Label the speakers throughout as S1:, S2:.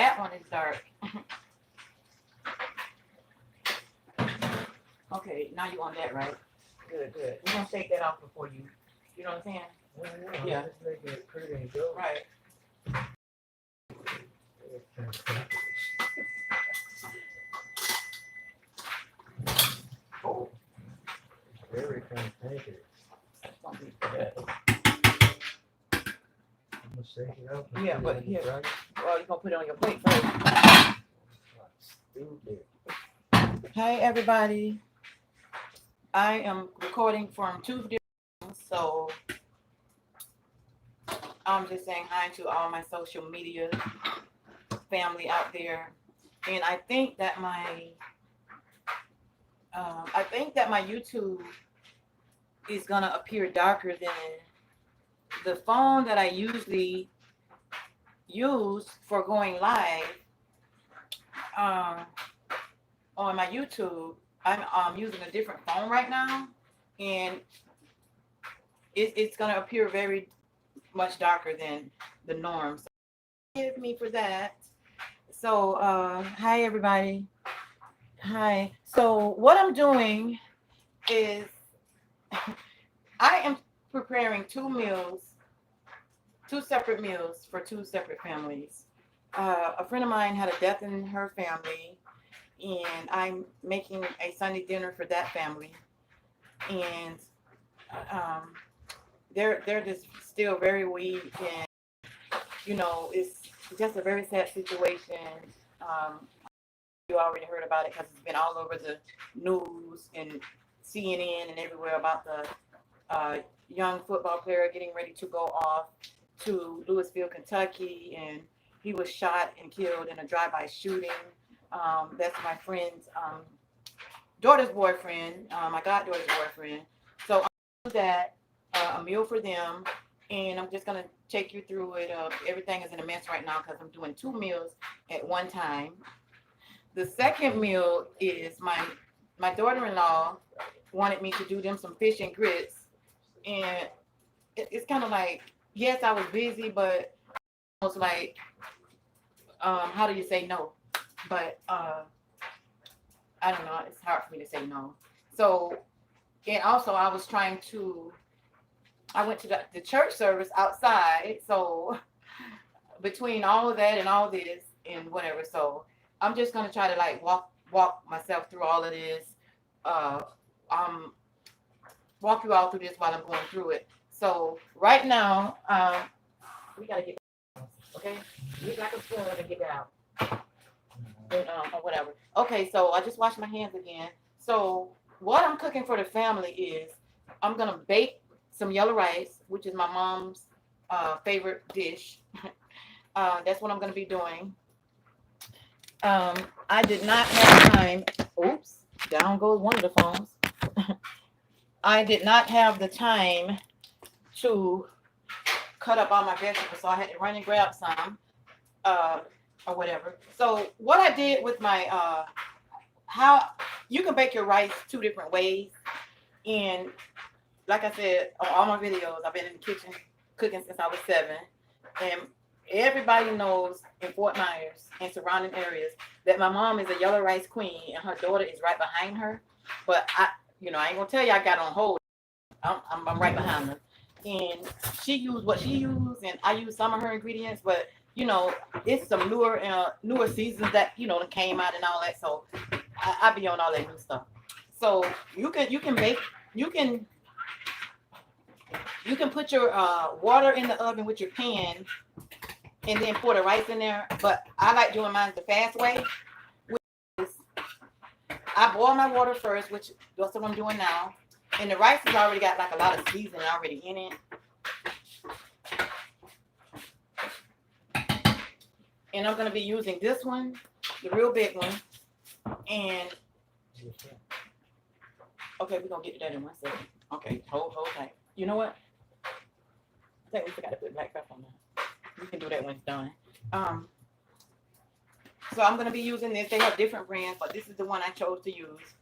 S1: that one is dark. Okay, now you on that, right? Good, good. We're gonna take that off before you know what I'm saying?
S2: Yeah. Just make it pretty and go.
S1: Right. Oh,
S2: Very cantankerous.
S1: that's gonna be good.
S2: I'm gonna shake it up.
S1: Yeah, but
S2: and
S1: here.
S2: fry it.
S1: Well, you're gonna put it on your plate first.
S2: Stupid.
S1: Hi, everybody. I am recording from two different rooms, so I'm just saying hi to all my social media family out there. And I think that my YouTube is gonna appear darker than the phone that I usually use for going live. On my YouTube, I'm using a different phone right now, and it's gonna appear very much darker than the norm. So forgive me for that. So hi everybody. Hi. So what I'm doing is I am preparing two separate meals for two separate families. A friend of mine had a death in her family, and I'm making a Sunday dinner for that family. And they're just still very weak, and it's just a very sad situation. You already heard about it because it's been all over the news and CNN and everywhere about the young football player getting ready to go off to Louisville, Kentucky, and he was shot and killed in a drive-by shooting. That's my friend's daughter's boyfriend, my goddaughter's boyfriend. So I'm doing that, a meal for them, and I'm just gonna take you through it. Everything is in a mess right now because I'm doing two meals at one time. The second meal is my daughter-in-law wanted me to do them some fish and grits, and it's kind of like, yes, I was busy, but almost like, how do you say no? But I don't know. It's hard for me to say no. So, and also I went to the church service outside. So between all of that and all this and whatever, so I'm just gonna try to like walk myself through all of this. Walk you all through this while I'm going through it. So right now, we gotta get okay. Get like a spoon and get out. Or whatever. Okay, so I just washed my hands again. So what I'm cooking for the family is I'm gonna bake some yellow rice, which is my mom's favorite dish. That's what I'm gonna be doing. I did not have time. Oops, down goes one of the phones. I did not have the time to cut up all my vegetables, so I had to run and grab some. Or whatever. So what I did with my how you can bake your rice two different ways. And like I said, on all my videos, I've been in the kitchen cooking since I was 7. And everybody knows in Fort Myers and surrounding areas that my mom is a yellow rice queen and her daughter is right behind her. But I ain't gonna tell you I got on hold. I'm right behind her. And she used what she used, and I used some of her ingredients, but it's some newer seasons that that came out and all that. So I be on all that new stuff. So you can bake, you can put your water in the oven with your pan, and then pour the rice in there. But I like doing mine the fast way. I boil my water first, which that's what I'm doing now. And the rice has already got like a lot of seasoning already in it. And I'm going to be using this one, the real big one. And, okay, we're going to get to that in 1 second. Okay, hold tight. You know what? I think we forgot to put black pepper on that. We can do that when it's done. So I'm going to be using this. They have different brands, but this is the one I chose to use.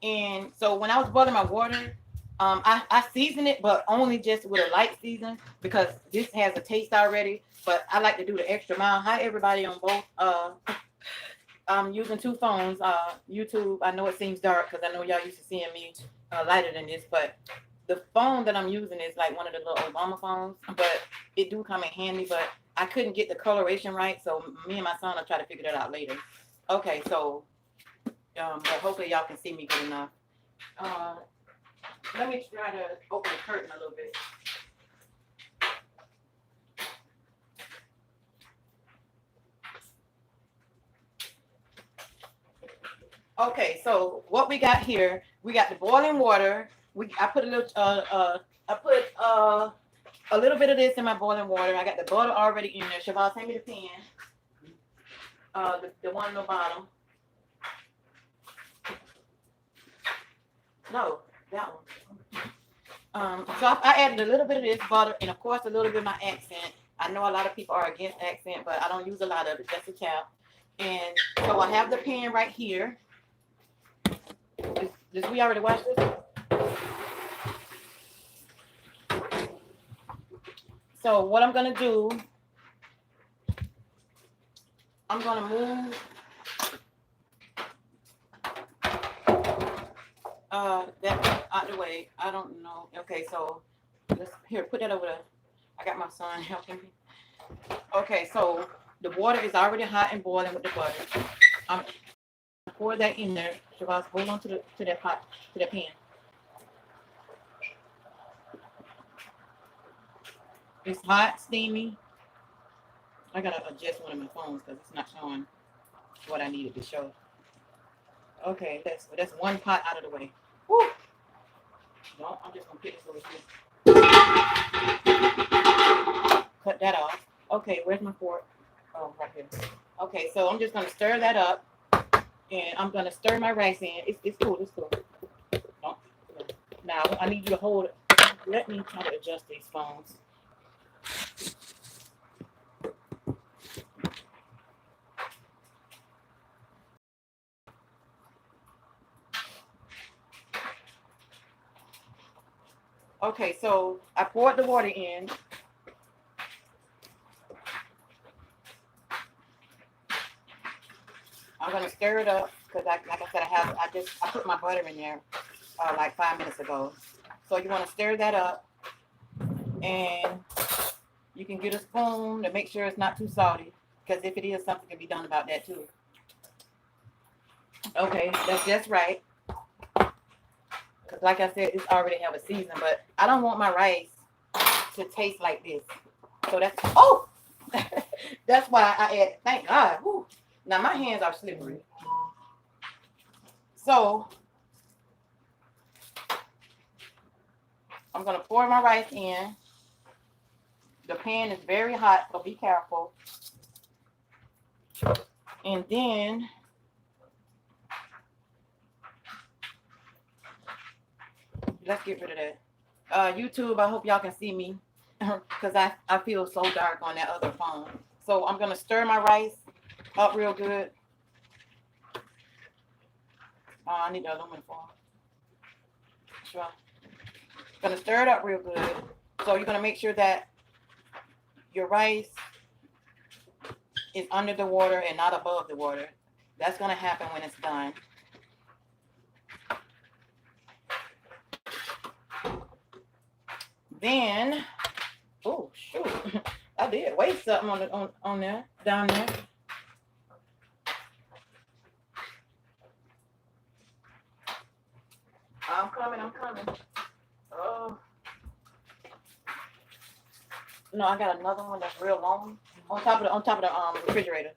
S1: And so when I was boiling my water, I season it, but only just with a light season because this has a taste already. But I like to do the extra mile. Hi, everybody on both. I'm using two phones. YouTube. I know it seems dark because I know y'all used to seeing me lighter than this, but the phone that I'm using is like one of the little Obama phones. But it do come in handy. But I couldn't get the coloration right, so me and my son will try to figure that out later. Okay, so but hopefully y'all can see me good enough. Let me try to open the curtain a little bit. Okay, so what we got here, we got the boiling water. I put a little a little bit of this in my boiling water. I got the butter already in there. Shabazz, hand me the pan. The one on the bottom. No, that one. So I added a little bit of this butter and of course a little bit of my accent. I know a lot of people are against accent, but I don't use a lot of it, just a tap. And so I have the pan right here. Did we already watch this? So what I'm gonna do, I'm gonna move that out the way. I don't know. Okay, so let's put that over there. I got my son helping me. Okay, so the water is already hot and boiling with the butter. I'm pour that in there. Shabazz, hold on to that pot, to that pan. It's hot, steamy. I gotta adjust one of my phones because it's not showing what I needed to show. Okay, that's one pot out of the way. Woo! No, I'm just gonna put this over here. Cut that off. Okay, where's my fork? Oh, right here. Okay, so I'm just gonna stir that up, and I'm gonna stir my rice in. It's cool. It's cool. No. Now I need you to hold it. Let me try to adjust these phones. Okay, so I poured the water in. I'm gonna stir it up because, like I said, I put my butter in there like 5 minutes ago. So you want to stir that up, and you can get a spoon to make sure it's not too salty. Because if it is, something can be done about that too. Okay, that's just right. Because like I said, it's already have a season, but I don't want my rice to taste like this. So that's why I add, thank God. Whew. Now my hands are slippery. So I'm gonna pour my rice in. The pan is very hot, so be careful. And then let's get rid of that. YouTube, I hope y'all can see me because I feel so dark on that other phone. So I'm gonna stir my rice up real good. I need the aluminum foil. Sure. Gonna stir it up real good. So you're gonna make sure that your rice is under the water and not above the water. That's gonna happen when it's done. Then, oh shoot, I did waste something on there, down there. I'm coming. Oh. No, I got another one that's real long on top of the refrigerator.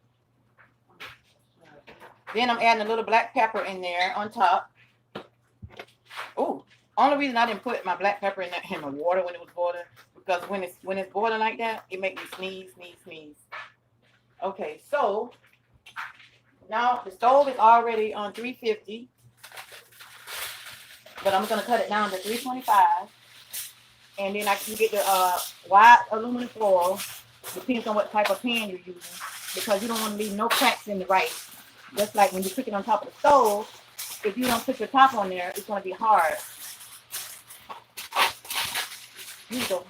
S1: Then I'm adding a little black pepper in there on top. Oh, only reason I didn't put my black pepper in the water when it was boiling because when it's boiling like that, it makes me sneeze. Okay, so now the stove is already on 350, but I'm gonna cut it down to 325. And then I can get the wide aluminum foil, depends on what type of pan you're using, because you don't want to leave no cracks in the rice. Just like when you cook it on top of the stove, if you don't put your top on there, it's going to be hard. Here you go.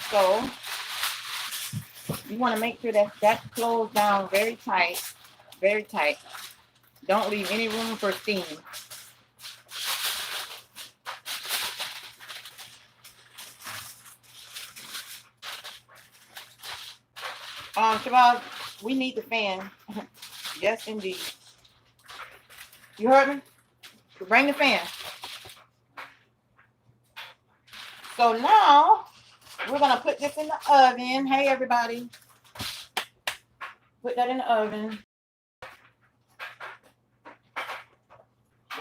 S1: So you want to make sure that that's closed down very tight, very tight. Don't leave any room for steam. Shabazz, we need the fan. Yes, indeed. You heard me? Bring the fan. So now we're gonna put this in the oven. Hey, everybody. Put that in the oven.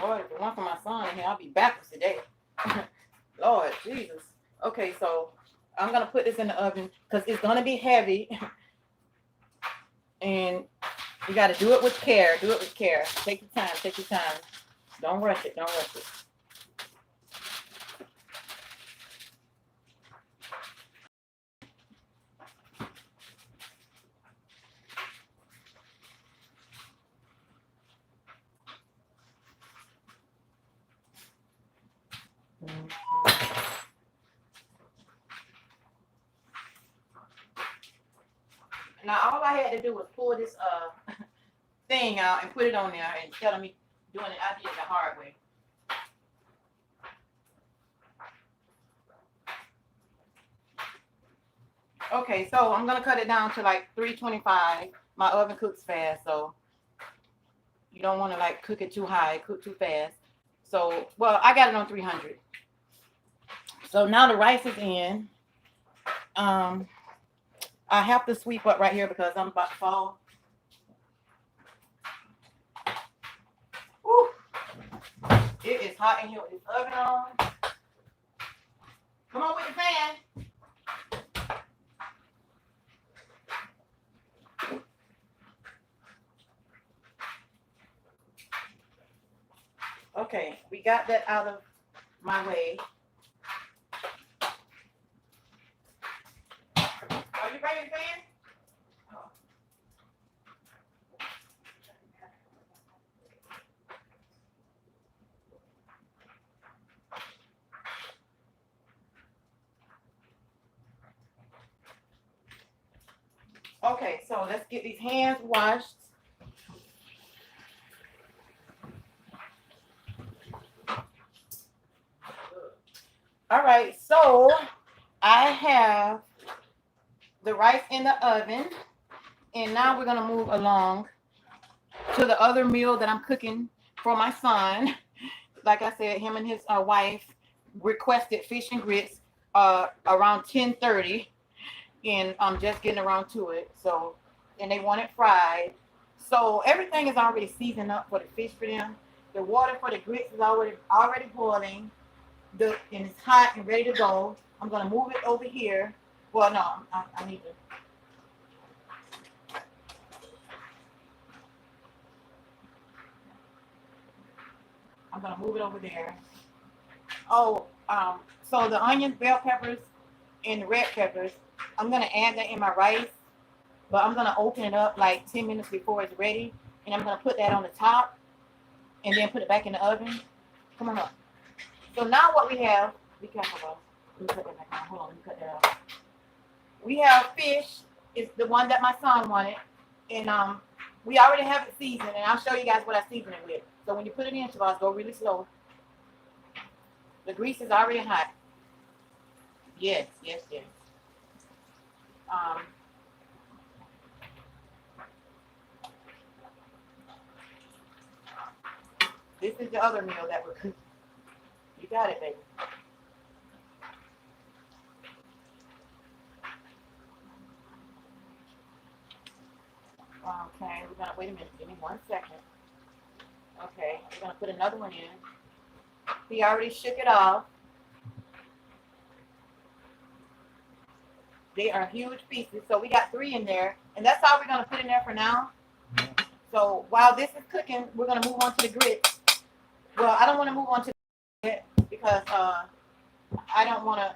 S1: Lord, if it weren't for my son in here, I'll be backwards today. Lord Jesus. Okay, so I'm gonna put this in the oven because it's gonna be heavy. And you gotta do it with care. Do it with care. Take your time, take your time. Don't rush it, don't rush it. Now all I had to do was pull this thing out and put it on there, and instead of me doing it, I did it the hard way. Okay, so I'm gonna cut it down to like 325. My oven cooks fast, so you don't want to like cook it too high, cook too fast. So, well, I got it on 300. So now the rice is in. I have to sweep up right here because I'm about to fall. Woo. It is hot in here with this oven on. Come on with the fan. Okay, we got that out of my way. Are you bringing the fan? Okay, so let's get these hands washed. All right, so I have the rice in the oven, and now we're gonna move along to the other meal that I'm cooking for my son. Like I said, him and his wife requested fish and grits around 10:30, and I'm just getting around to it. So, and they want it fried. So everything is already seasoned up for the fish for them. The water for the grits is already boiling. And it's hot and ready to go. I'm gonna move it over here. Well, no, I need to. I'm gonna move it over there. Oh, so the onions, bell peppers, and the red peppers, I'm gonna add that in my rice, but I'm gonna open it up like 10 minutes before it's ready, and I'm gonna put that on the top, and then put it back in the oven. Come on up. So now what we have, be careful, bro. Let me cut that back on. Hold on, let me cut that out. We have fish. It's the one that my son wanted, and we already have it seasoned, and I'll show you guys what I season it with. So when you put it in, Shabazz, go really slow. The grease is already hot. Yes, yes, yes. This is the other meal that we're cooking. You got it, baby. Okay, we're gonna wait a minute. Give me 1 second. Okay, we're gonna put another one in. He already shook it off. They are huge pieces, so we got 3 in there, and that's all we're gonna put in there for now. So while this is cooking, we're gonna move on to the grits. Well, I don't want to move on to the grits because I don't want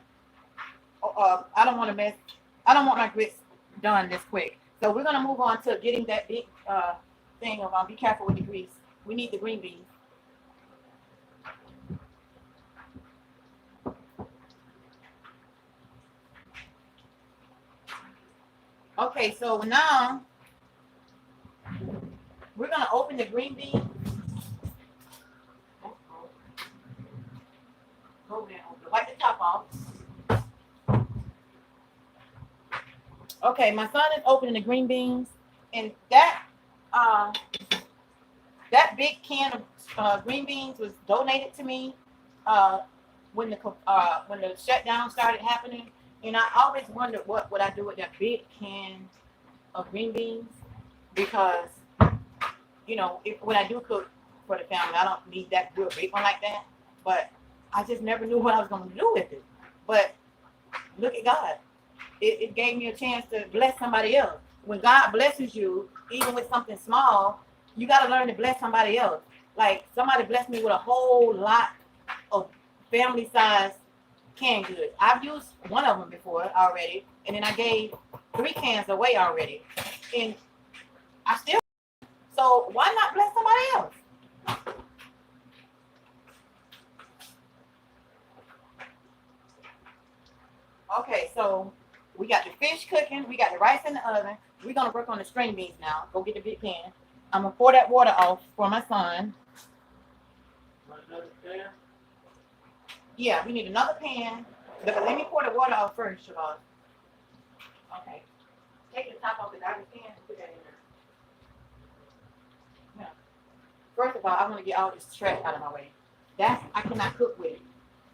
S1: my grits done this quick. So we're gonna move on to getting that big thing of be careful with the grease. We need the green beans. Okay, so now we're gonna open the green bean. Wipe the top off. Okay, my son is opening the green beans, and that big can of green beans was donated to me uh, when the shutdown started happening, and I always wondered what would I do with that big can of green beans because when I do cook for the family, I don't need that real big one like that, but I just never knew what I was going to do with it. But look at God. It gave me a chance to bless somebody else. When God blesses you, even with something small, you got to learn to bless somebody else. Like somebody blessed me with a whole lot of family size canned goods. I've used one of them before already, and then I gave 3 cans away already. And I still, so why not bless somebody else? Okay, so we got the fish cooking, we got the rice in the oven. We're gonna work on the string beans now. Go get the big pan. I'm gonna pour that water off for my son.
S2: Another pan?
S1: Yeah, we need another pan. But let me pour the water off first, Shabazz. Okay. Take the top off the garbage can and put that in there. Yeah. First of all, I want to get all this trash out of my way. I cannot cook with it.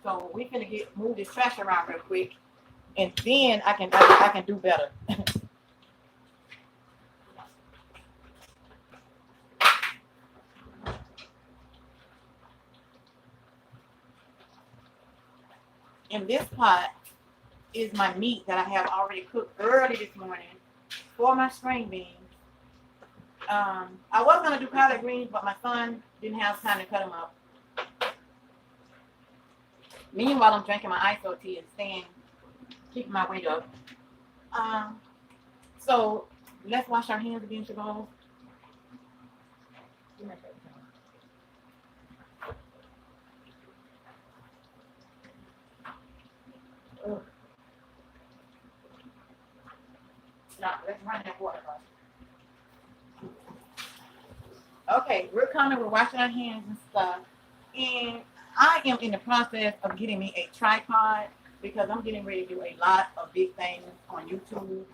S1: So we finna move this trash around real quick, and then I can do better. And this pot is my meat that I have already cooked early this morning for my string beans. I was gonna do collard greens, but my son didn't have time to cut them up. Meanwhile, I'm drinking my ISO tea and keeping my weight up. So let's wash our hands again, Shabazz. Now, let's run that water off. Okay, we're coming, we're washing our hands and stuff. And I am in the process of getting me a tripod because I'm getting ready to do a lot of big things on YouTube.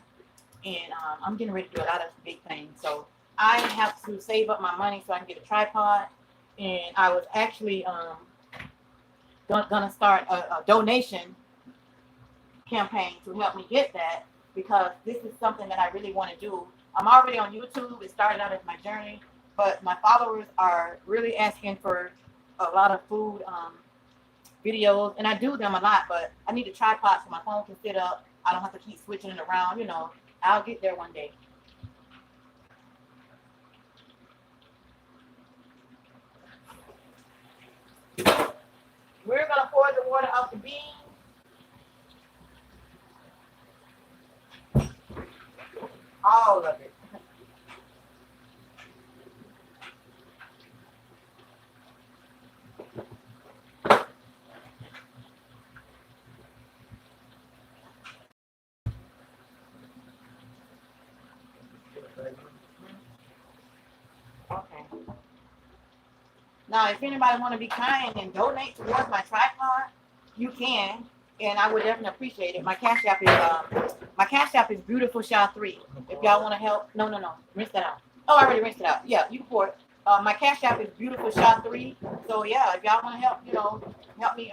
S1: And I'm getting ready to do a lot of big things. So I have to save up my money so I can get a tripod. And I was actually gonna start a donation campaign to help me get that because this is something that I really want to do. I'm already on YouTube. It started out as my journey, but my followers are really asking for a lot of food videos, and I do them a lot, but I need a tripod so my phone can sit up. I don't have to keep switching it around, I'll get there one day. We're gonna pour the water out the beans. All of it. Okay. Now, if anybody want to be kind and donate towards my tripod, you can, and I would definitely appreciate it. My cash app is beautiful Sha 3. If y'all want to help, no, rinse that out. Oh, I already rinsed it out. Yeah, you can pour it. My cash app is beautiful Sha 3. So yeah, if y'all want to help, help me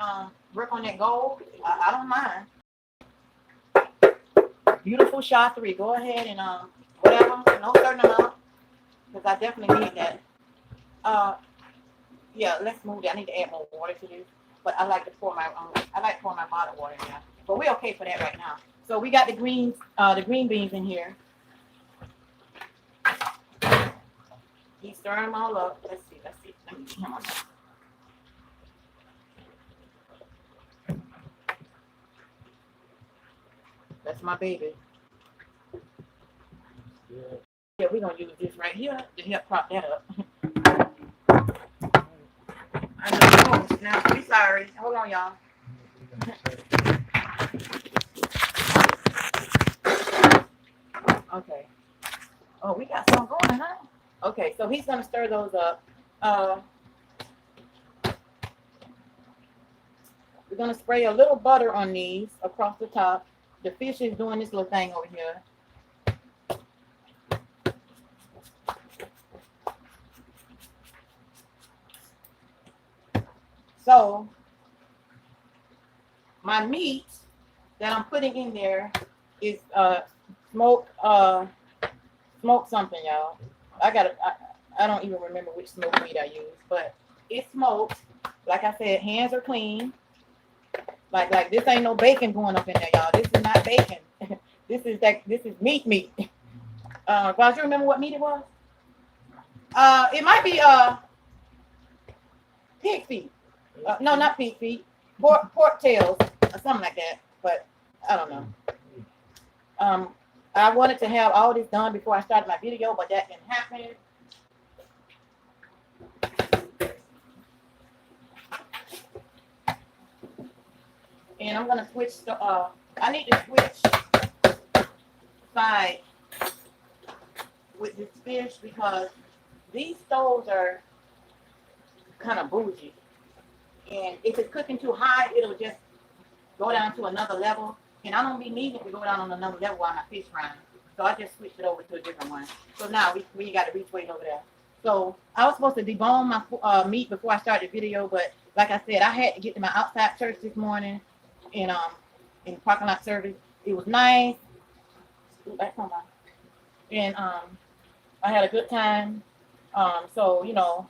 S1: work on that goal, I don't mind. Beautiful Sha 3. Go ahead and whatever, no certain amount, because I definitely need that. Yeah, let's move that. I need to add more water to this, but I like to pour my bottled water in there. But we're okay for that right now. So we got the green beans in here. He's stirring them all up. Let's see. Let me get him on that. That's my baby. Yeah, we're gonna use this right here to help prop that up. I know. Now, we sorry. Hold on, y'all. Okay. Oh, we got some going, huh? Okay, so he's gonna stir those up. We're gonna spray a little butter on these across the top. The fish is doing this little thing over here. So my meat that I'm putting in there is smoked something, y'all. I don't even remember which smoked meat I used, but it's smoked. Like I said, hands are clean. Like this ain't no bacon going up in there, y'all. This is not bacon. This is meat. Guys, you remember what meat it was? It might be pig feet. No, not pig feet. Pork tails or something like that. But I don't know. I wanted to have all this done before I started my video, but that didn't happen. And I'm gonna switch the I need to switch side with this fish because these stoves are kind of bougie. And if it's cooking too high, it'll just go down to another level. And I don't be needing to go down on another level while my fish frying. So I just switched it over to a different one. So now we got to reach way over there. So I was supposed to debone my meat before I started the video, but like I said, I had to get to my outside church this morning in parking lot service. It was nice. And I had a good time. So you know,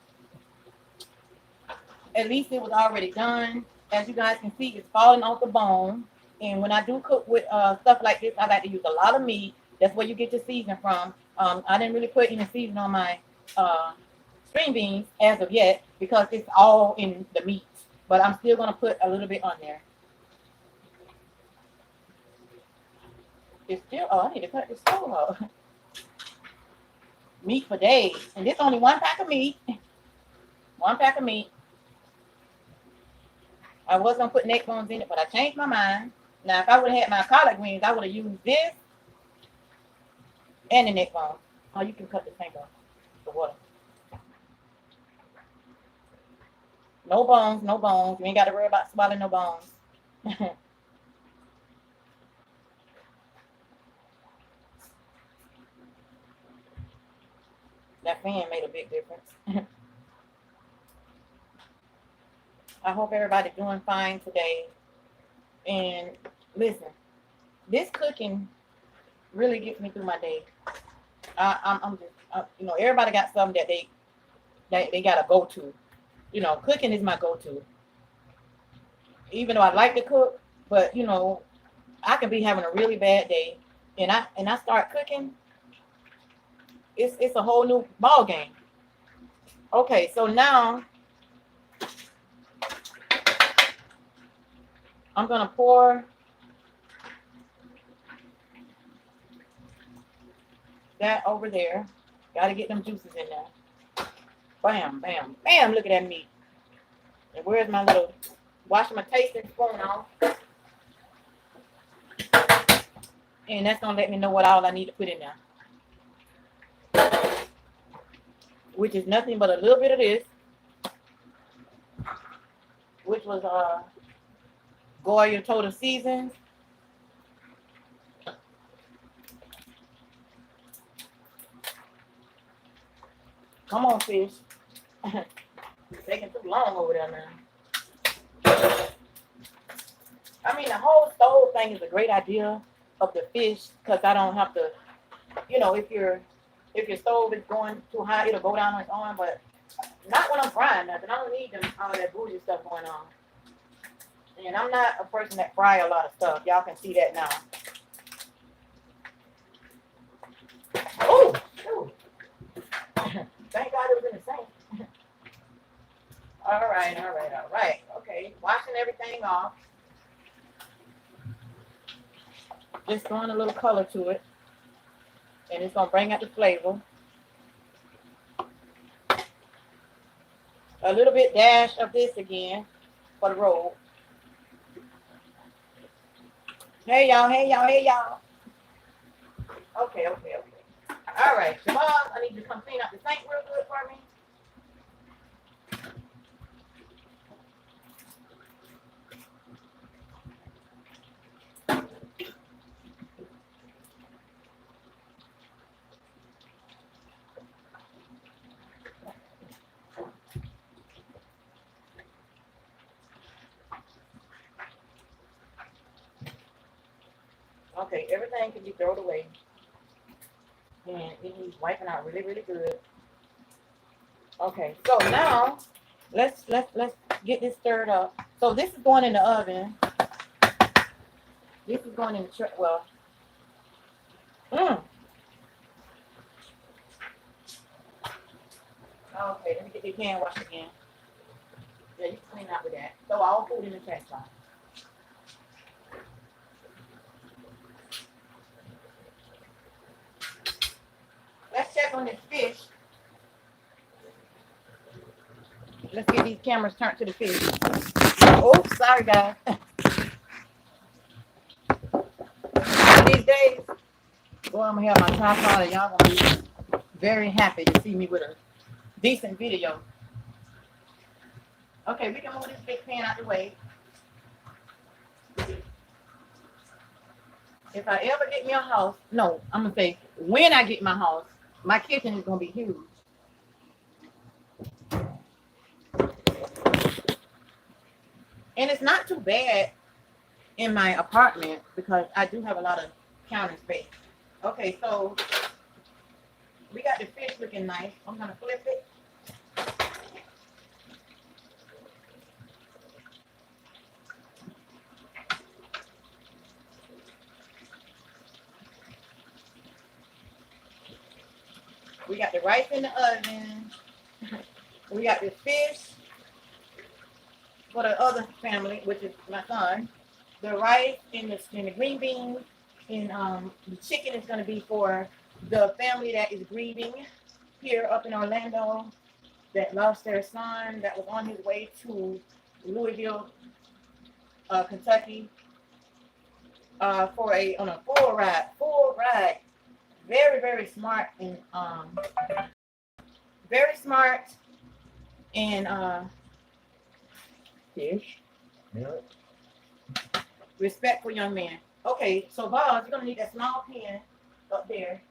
S1: at least it was already done. As you guys can see, it's falling off the bone. And when I do cook with stuff like this, I like to use a lot of meat. That's where you get your seasoning from. I didn't really put any seasoning on my string beans as of yet because it's all in the meat. But I'm still going to put a little bit on there. It's still, I need to cut this stove off. Meat for days. And this only one pack of meat. One pack of meat. I was going to put neck bones in it, but I changed my mind. Now, if I would have had my collard greens, I would have used this and the neck bone. Oh, you can cut the tank off. The water. No bones, no bones. You ain't got to worry about swallowing no bones. That fan made a big difference. I hope everybody's doing fine today. And listen, this cooking really gets me through my day. I'm just, you know, everybody got something that they gotta go to. You know, cooking is my go-to. Even though I like to cook, but you know, I can be having a really bad day, and I start cooking. It's a whole new ball game. Okay, so now I'm gonna pour that over there. Gotta get them juices in there. Bam, bam, bam. Look at that meat. And where's my little, wash my tasting spoon off. And that's gonna let me know what all I need to put in there. Which is nothing but a little bit of this. Which was Goya Total Seasons. Come on, fish. It's taking too long over there now. I mean, the whole stove thing is a great idea of the fish because I don't have to, you know, if your stove is going too high, it'll go down on its own, but not when I'm frying nothing. I don't need all that bougie stuff going on. And I'm not a person that fry a lot of stuff. Y'all can see that now. Oh! Thank God it was in the sink. All right. Okay, washing everything off. Just throwing a little color to it. And it's going to bring out the flavor. A little bit dash of this again for the roll. Hey y'all. Okay. All right, Jamal, I need you to come clean up the sink real good for me. Okay, everything can be thrown away. And it needs wiping out really, really good. Okay, so now let's get this stirred up. So this is going in the oven. This is going in the well. Okay, let me get the can wash again. Yeah, you can clean out with that. Throw all food in the trash box. Let's check on this fish. Let's get these cameras turned to the fish. Oh, sorry guys. These days, boy, I'm gonna have my tripod and y'all gonna be very happy to see me with a decent video. Okay, we can move this big pan out the way. If I ever get me a house, no, I'm gonna say when I get my house, my kitchen is gonna be huge. And it's not too bad in my apartment because I do have a lot of counter space. Okay, so we got the fish looking nice. I'm gonna flip it. We got the rice in the oven. We got the fish for the other family, which is my son. The rice and the green beans, and the chicken is going to be for the family that is grieving here up in Orlando that lost their son that was on his way to Louisville, Kentucky, on a full ride. Very, very smart and
S2: Fish. Yeah.
S1: respectful young man. Okay, so Bob, you're gonna need that small pan up there.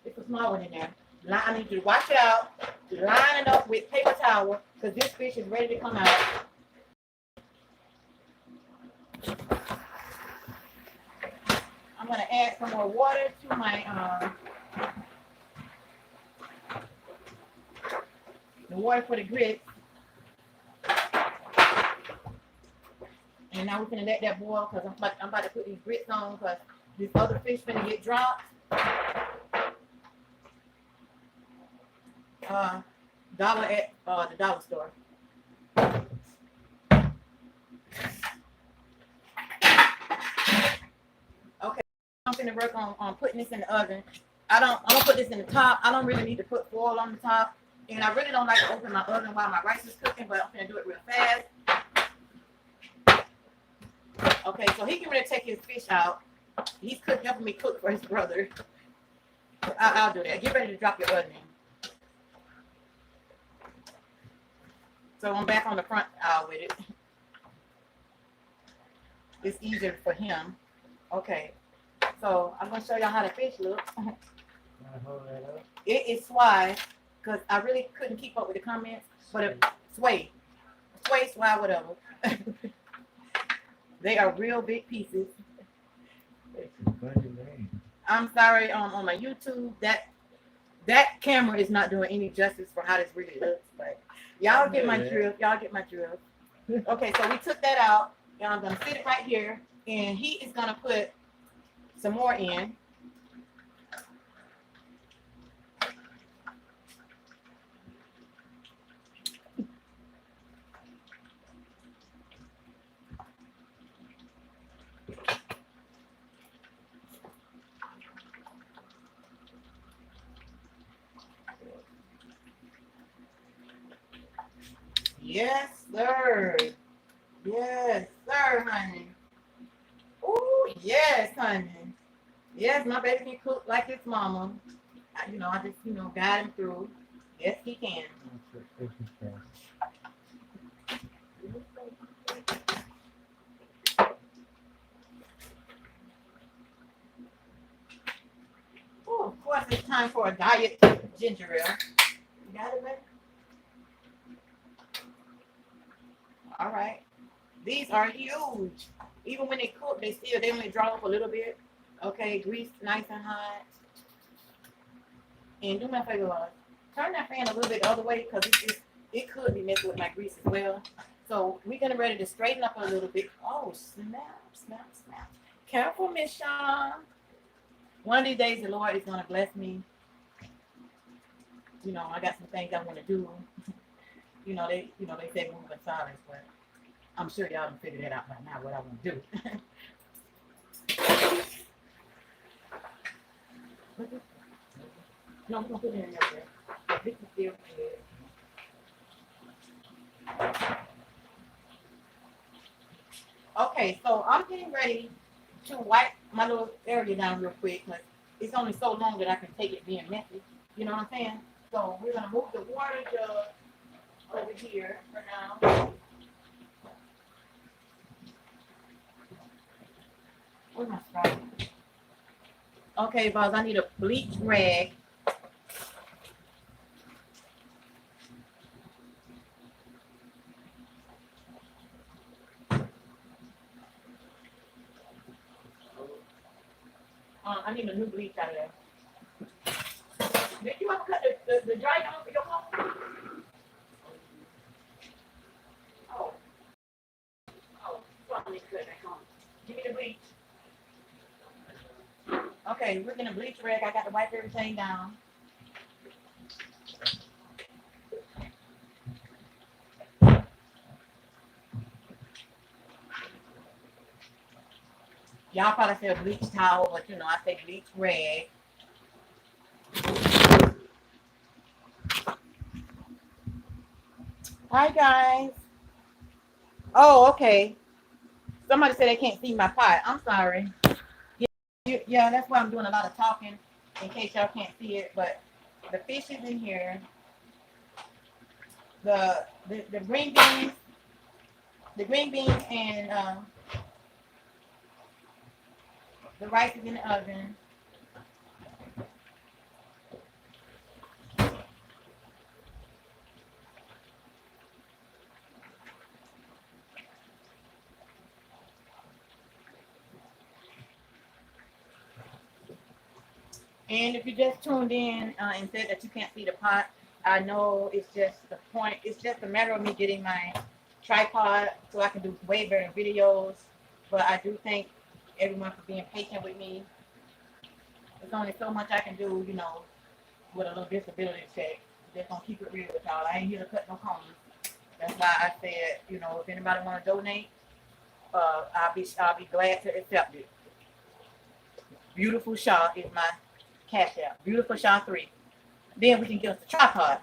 S1: It's a small one in there. I need you to wash it out, line it up with paper towel, because this fish is ready to come out. I'm gonna add some more water to my the water for the grits. And now we're gonna let that boil because I'm about to put these grits on because this other fish gonna get dropped. Dollar at the dollar store. Okay, I'm gonna work on putting this in the oven. I'm gonna put this in the top. I don't really need to put foil on the top. And I really don't like to open my oven while my rice is cooking, but I'm gonna do it real fast. Okay, so he can really take his fish out. He's helping me cook for his brother. I'll do that. Get ready to drop your onion. So I'm back on the front aisle with it. It's easier for him. Okay, so I'm gonna show y'all how the fish looks.
S2: Hold that up.
S1: It is swai, because I really couldn't keep up with the comments, but it sway, whatever. They are real big pieces.
S2: It's a funny name.
S1: I'm sorry, on my YouTube, that camera is not doing any justice for how this really looks, but y'all get my drift. Okay, so we took that out. Now I'm gonna sit it right here, and he is gonna put some more in. Yes, sir. Yes, sir, honey. Ooh, yes, honey. Yes, my baby can cook like his mama. I just, guide him through. Yes, he can. Oh, of course, it's time for a diet ginger ale. You got it, baby? All right. These are huge. Even when they cook, they only draw up a little bit. Okay, grease nice and hot. And do me a favor, turn that fan a little bit the other way because it could be messing with my grease as well. So we're gonna ready to straighten up a little bit. Oh, snap, snap, snap. Careful, Miss Shaw. One of these days the Lord is gonna bless me. I got some things I want to do. They say move in silence, but I'm sure y'all can figure that out by now what I want to do. No, I'm gonna put it in there. This is still good. Okay, so I'm getting ready to wipe my little area down real quick because it's only so long that I can take it being messy. You know what I'm saying? So we're gonna move the water jug over here for now. Where's my straw? Okay, boss, I need a bleach rag. I need a new bleach out of there. Did you ever cut the dry down for your home? Oh, well, I need to cut back on. Give me the bleach. Okay, we're gonna bleach rag. I got to wipe everything down. Y'all probably say bleach towel, but I say bleach rag. Hi guys. Oh, okay. Somebody said they can't see my pot. I'm sorry. Yeah, that's why I'm doing a lot of talking in case y'all can't see it. But the fish is in here. The green beans, and the rice is in the oven. And if you just tuned in and said that you can't see the pot, I know it's just the point. It's just a matter of me getting my tripod so I can do way better videos. But I do thank everyone for being patient with me. There's only so much I can do, with a little disability check. Just gonna keep it real with y'all. I ain't here to cut no corners. That's why I said, if anybody want to donate, I'll be glad to accept it. Beautiful Shaw is my cash out. Beautiful Shaw 3. Then we can get us the tripod.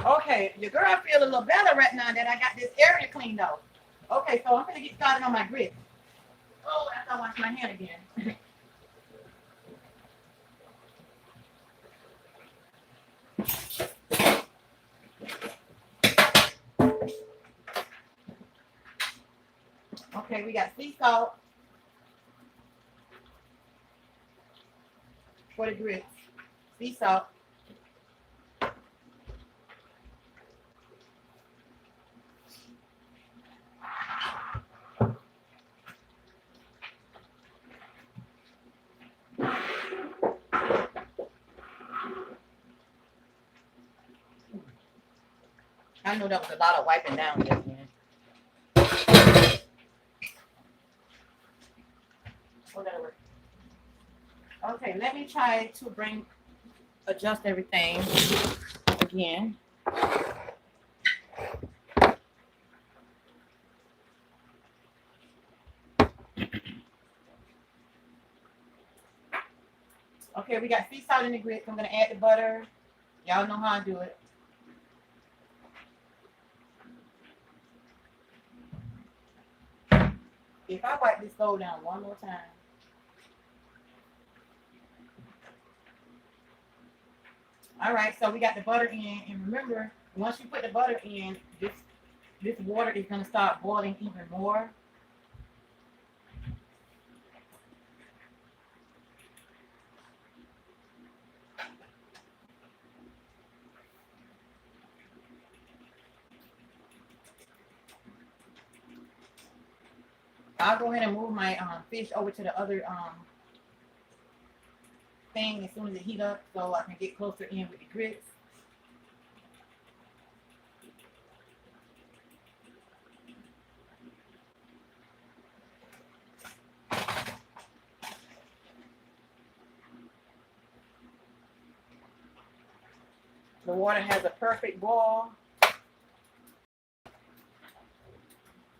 S1: Okay, your girl feel a little better right now that I got this area cleaned out. Okay, so I'm gonna get started on my grits. Oh, after I wash my hand again. Okay, we got sea salt for the grits. Sea salt. I know that was a lot of wiping down just then. Whatever. Okay, let me try to adjust everything again. Okay, we got sea salt in the grits. I'm gonna add the butter. Y'all know how I do it. If I wipe this bowl down one more time. All right, so we got the butter in, and remember, once you put the butter in, this water is gonna start boiling even more. I'll go ahead and move my fish over to the other thing as soon as it heat up, so I can get closer in with the grits. The water has a perfect boil.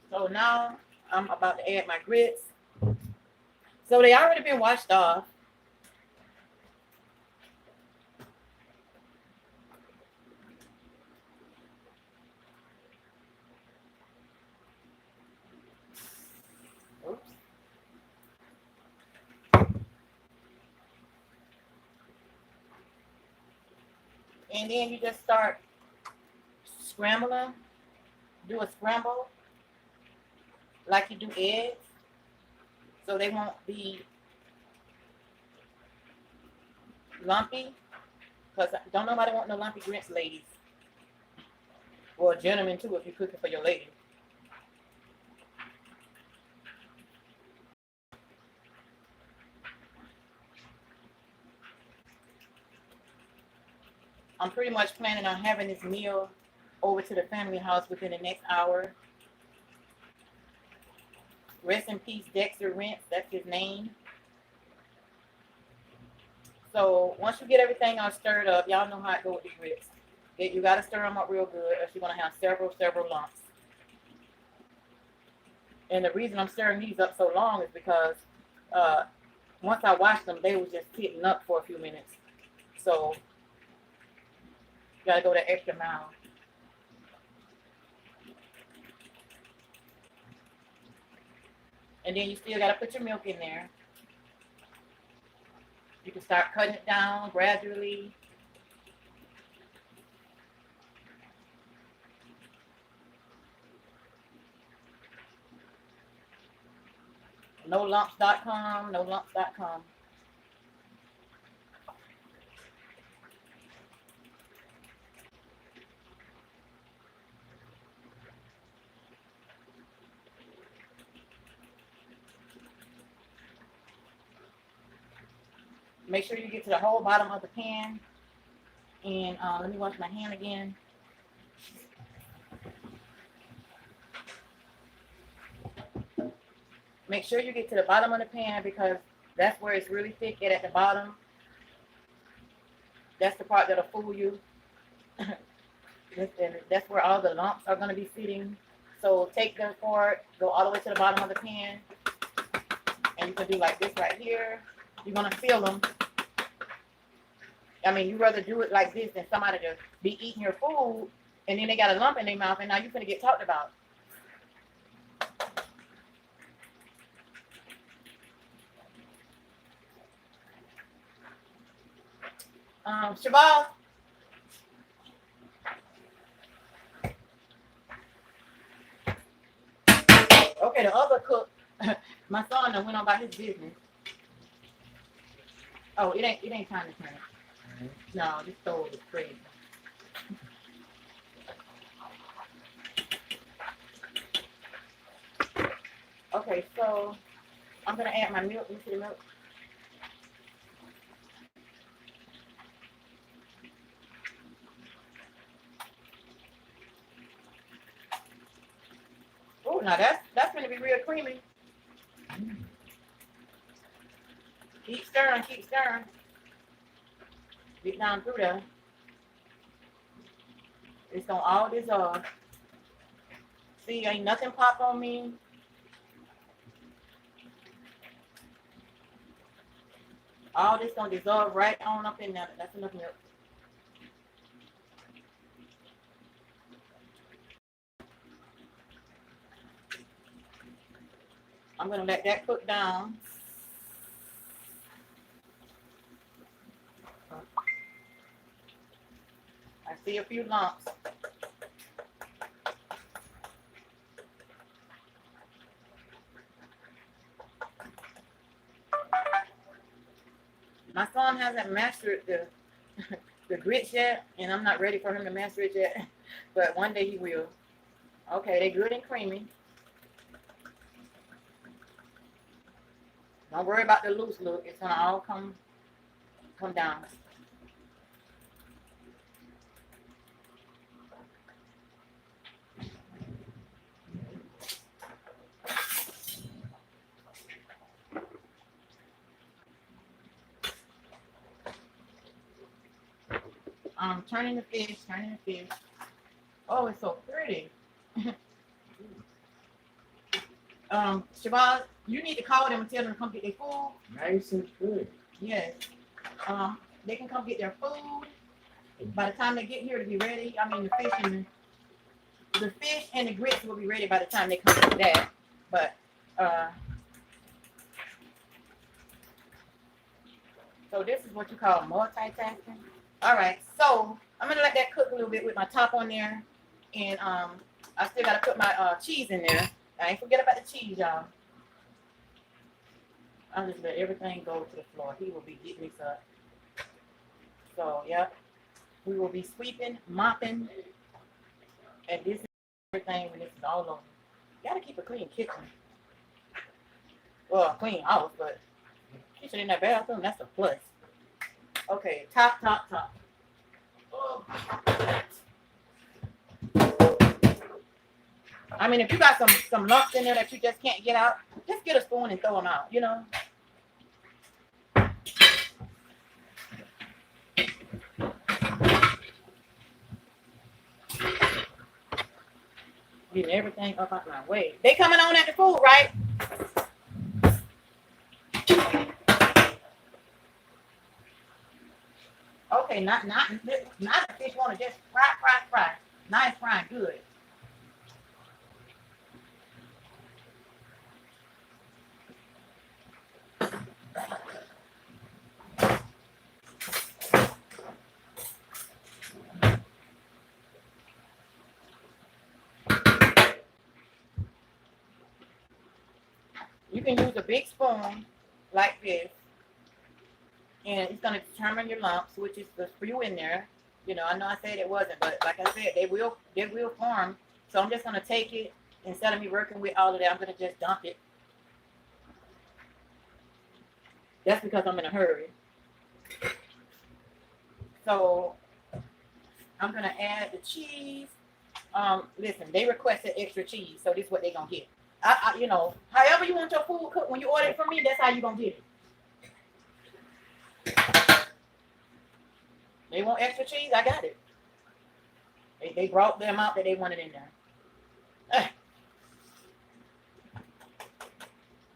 S1: So now I'm about to add my grits. So they already been washed off. Oops. And then you just start scrambling. Do a scramble like you do eggs, so they won't be lumpy. Because don't nobody want no lumpy grits, ladies. Or gentlemen too, if you're cooking for your lady. I'm pretty much planning on having this meal over to the family house within the next hour. Rest in peace, Dexter Rents. That's his name. So once you get everything all stirred up, y'all know how it goes with the grits. You got to stir them up real good, or you're going to have several lumps. And the reason I'm stirring these up so long is because once I washed them, they was just sitting up for a few minutes. So you got to go the extra mile. And then you still got to put your milk in there. You can start cutting it down gradually. NoLumps.com, NoLumps.com. Make sure you get to the whole bottom of the pan. And let me wash my hand again. Make sure you get to the bottom of the pan because that's where it's really thick at the bottom. That's the part that'll fool you. That's where all the lumps are going to be sitting. So take the part, go all the way to the bottom of the pan. And you can do like this right here. You're going to feel them. I mean, you rather do it like this than somebody just be eating your food and then they got a lump in their mouth and now you're going to get talked about. Shabazz. Okay, the other cook, my son done went on about his business. Oh, it ain't time to turn it. No, this stove is crazy. Okay, so I'm gonna add my milk into the milk. Oh, now that's gonna be real creamy. Keep stirring, keep stirring. Get down through there. It's gonna all dissolve. See, ain't nothing pop on me. All this gonna dissolve right on up in there. That's enough milk. I'm I'm gonna let that cook down. I see a few lumps. My son hasn't mastered the grits yet, and I'm not ready for him to master it yet. But one day he will. Okay, they're good and creamy. Don't worry about the loose look. It's gonna all come down. Turning the fish. Oh, it's so pretty. Shabazz, you need to call them and tell them to come get their food.
S2: Nice and good.
S1: Yes. They can come get their food. By the time they get here to be ready, I mean the fish and the grits will be ready by the time they come to that. But so this is what you call multitasking. All right, so I'm gonna let that cook a little bit with my top on there, and I still gotta put my cheese in there. I ain't forget about the cheese, y'all. I'll just let everything go to the floor. He will be getting this up. So, yep. We will be sweeping, mopping, and this is everything when this is all over. You gotta keep a clean kitchen. Well, a clean house, but kitchen in that bathroom, that's a plus. Okay, top. Oh. I mean, if you got some lumps in there that you just can't get out, just get a spoon and throw them out, you know? Getting everything up out my way. They coming on at the food, right? Okay, not the fish want to just fry. Nice frying, good. You can use a big spoon like this, and it's going to determine your lumps, which is the few in there. You know, I know I said it wasn't, but like I said, they will form. So I'm just going to take it, instead of me working with all of that, I'm going to just dump it. That's because I'm in a hurry. So I'm going to add the cheese. Listen, they requested extra cheese, so this is what they're going to get. You know, however you want your food cooked, when you order it from me, that's how you're going to get it. They want extra cheese, I got it. They brought the amount that they wanted in there.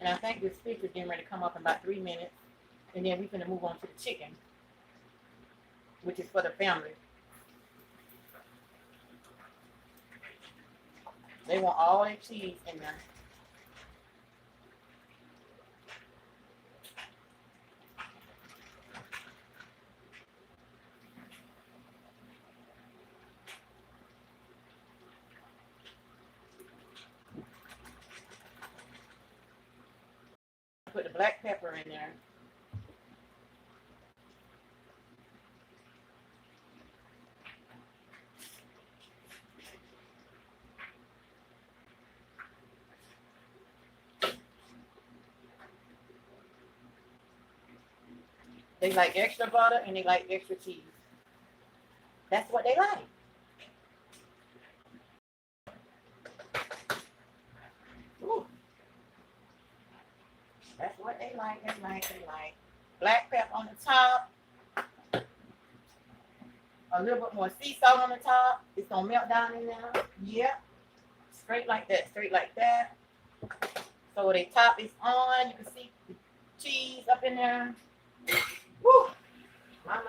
S1: And I think this fish is getting ready to come up in about 3 minutes. And then we're going to move on to the chicken, which is for the family. They want all their cheese in there. Put the black pepper in there. They like extra butter and they like extra cheese. That's what they like. Ooh. That's what they like. They like. Black pepper on the top. A little bit more sea salt on the top. It's going to melt down in there. Yeah. Straight like that. So the top is on. You can see the cheese up in there. Woo! My.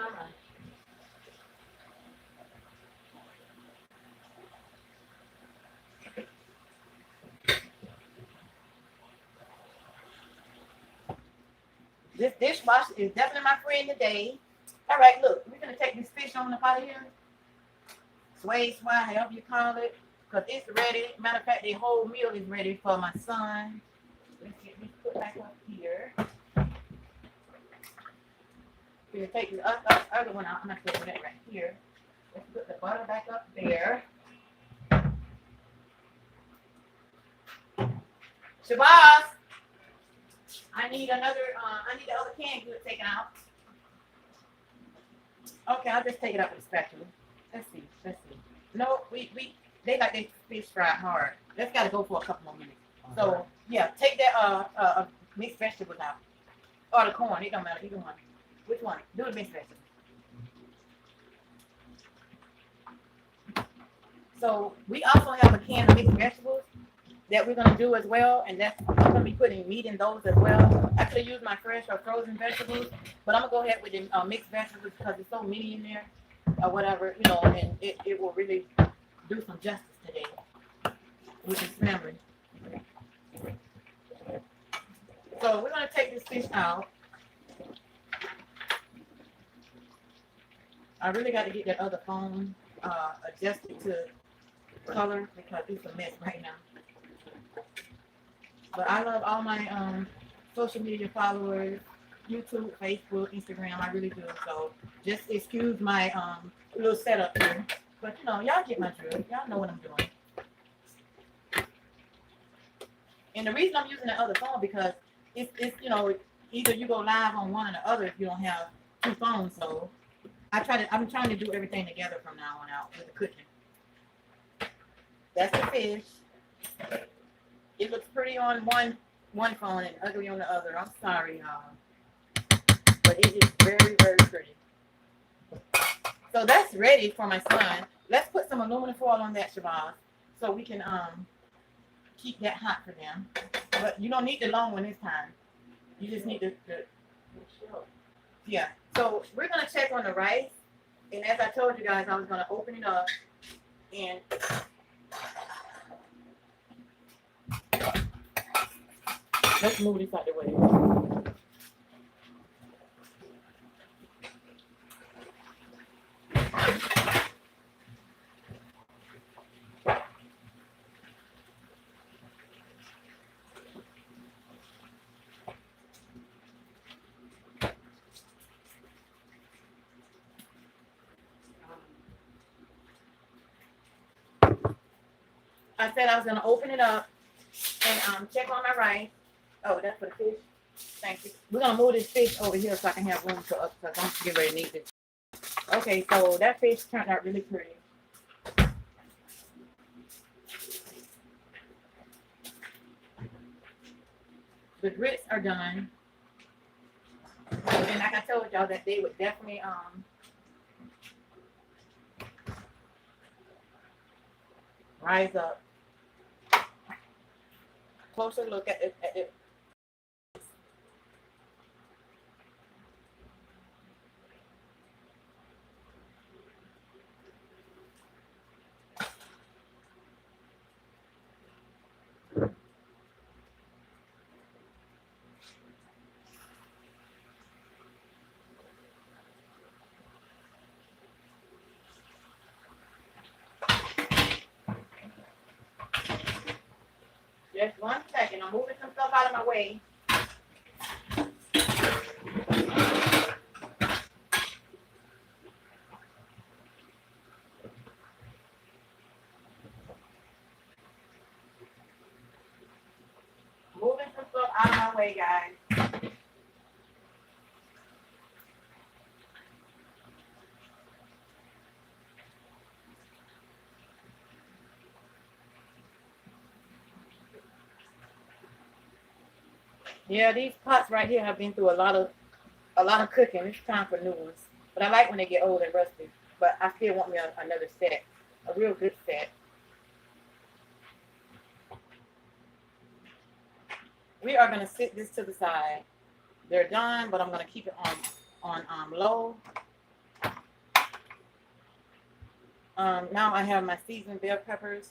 S1: This dishwasher is definitely my friend today. All right, look, we're gonna take this fish on up out of here. Sway, however you call it, because it's ready. Matter of fact, the whole meal is ready for my son. Let's get this put back up here. We're gonna take the other one out. I'm gonna put that right here. Let's put the butter back up there. Shabazz, I need the other canned good taken out. Okay, I'll just take it up with a spatula. Let's see. No, they like their fish fried hard. That's got to go for a couple more minutes. So yeah, take that mixed vegetables out, or the corn. It don't matter either one. Which one? Do the mixed vegetables. So we also have a can of mixed vegetables that we're gonna do as well, and that's I'm gonna be putting meat in those as well. I could have used my fresh or frozen vegetables, but I'm gonna go ahead with the mixed vegetables because there's so many in there, or whatever, and it will really do some justice today with this memory. So we're gonna take this fish out. I really got to get that other phone adjusted to color because it's a mess right now. But I love all my social media followers, YouTube, Facebook, Instagram. I really do. So just excuse my little setup here. But y'all get my drill. Y'all know what I'm doing. And the reason I'm using the other phone because it's either you go live on one or the other if you don't have two phones. So I'm trying to do everything together from now on out with the cooking. That's the fish. It looks pretty on one phone and ugly on the other. I'm sorry, y'all. But it is very, very pretty. So that's ready for my son. Let's put some aluminum foil on that, Shabazz, so we can keep that hot for them. But you don't need the long one this time. You just need the yeah. So we're gonna check on the rice, and as I told you guys, I was gonna open it up and let's move this out the way. I said I was gonna open it up and check on my rice. Oh, that's for the fish. Thank you. We're gonna move this fish over here so I can have room to up because I'm getting ready to need this. Okay, so that fish turned out really pretty. The grits are done. And like I told y'all that they would definitely rise up. Closer look at it. Just 1 second. I'm moving some stuff out of my way. Moving some stuff out of my way, guys. Yeah, these pots right here have been through a lot of cooking. It's time for new ones. But I like when they get old and rusty. But I still want me another set, a real good set. We are gonna sit this to the side. They're done, but I'm gonna keep it on low. Now I have my seasoned bell peppers,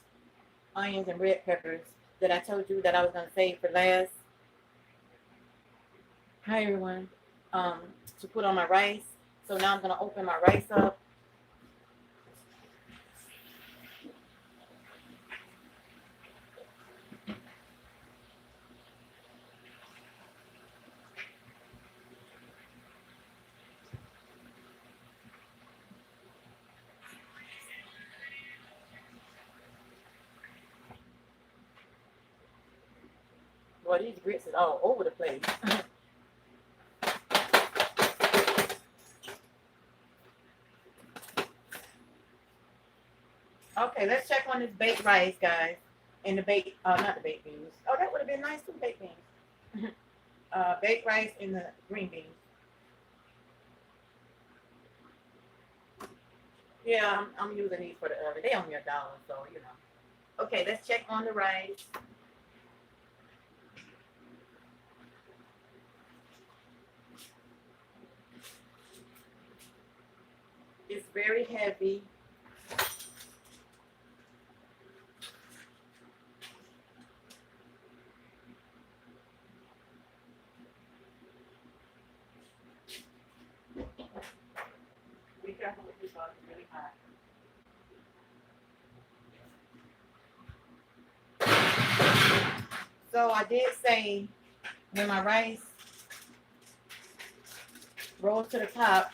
S1: onions, and red peppers that I told you that I was gonna save for last. Hi everyone. To put on my rice. So now I'm gonna open my rice up. Boy, these grits is all over the place. Okay, let's check on this baked rice, guys. And the baked, not the baked beans. Oh, that would have been nice too, baked beans. Baked rice and the green beans. Yeah, I'm using these for the oven. They only $1, so you know. Okay, let's check on the rice. It's very heavy. Be careful with this, it's really hot. So I did say when my rice rolls to the top,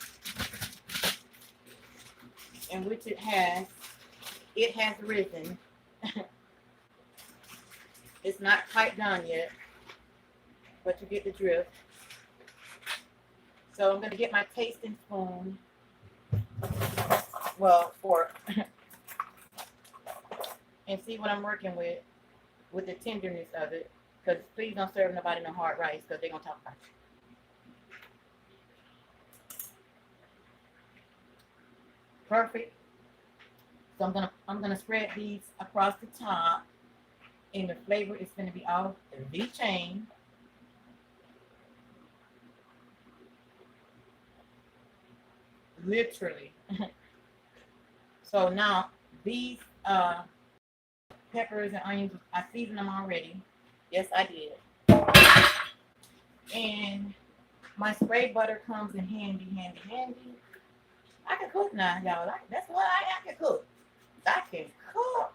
S1: in which it has risen. It's not quite done yet, but you get the drift. So I'm gonna get my tasting spoon, well, fork, and see what I'm working with the tenderness of it. Because please don't serve nobody no hard rice, because they're gonna talk about it. Perfect. So I'm gonna spread these across the top, and the flavor is gonna be off the chain. Literally. So now these peppers and onions, I seasoned them already. Yes, I did. And my spray butter comes in handy, handy, handy. I can cook now, y'all. That's what I can cook. I can cook,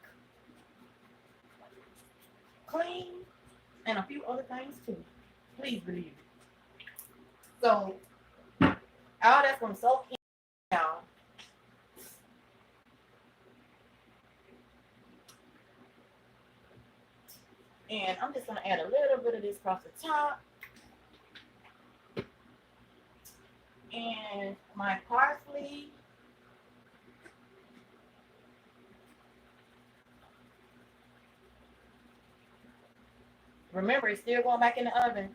S1: clean, and a few other things too. Please believe it. So all that's gonna soak in, y'all. And I'm just gonna add a little bit of this across the top. And my parsley. Remember, it's still going back in the oven.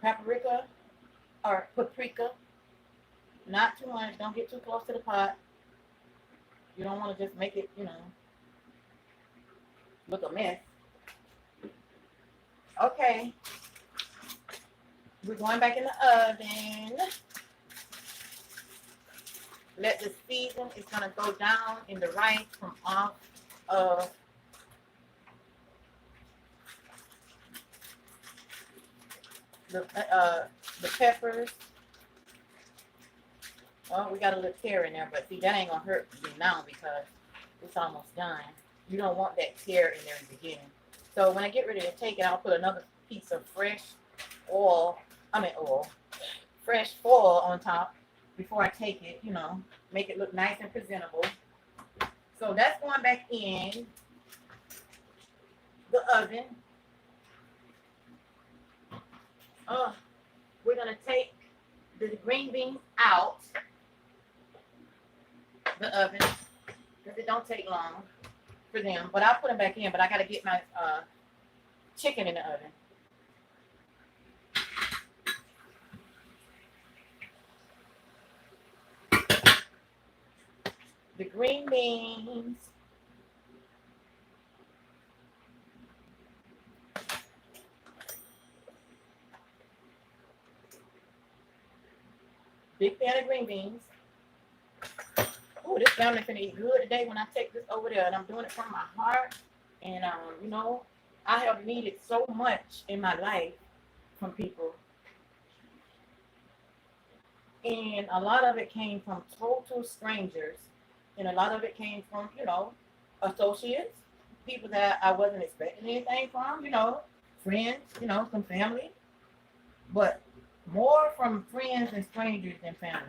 S1: Paprika or paprika. Not too much. Don't get too close to the pot. You don't want to just make it, look a mess. Okay. We're going back in the oven. Let the season, it's going to go down in the rice from off of the peppers. Oh, we got a little tear in there, but see, that ain't going to hurt you now because it's almost done. You don't want that tear in there in the beginning. So when I get ready to take it, I'll put another piece of fresh fresh foil on top before I take it, make it look nice and presentable. So that's going back in the oven. We're going to take the green beans out the oven because it don't take long for them. But I'll put them back in, but I got to get my chicken in the oven. The green beans. big fan of green beans. Oh, this family finna eat good today when I take this over there, and I'm doing it from my heart. And you know, I have needed so much in my life from people, and a lot of it came from total strangers, and a lot of it came from, you know, associates, people that I wasn't expecting anything from, you know, friends, you know, some family, but more from friends and strangers than family.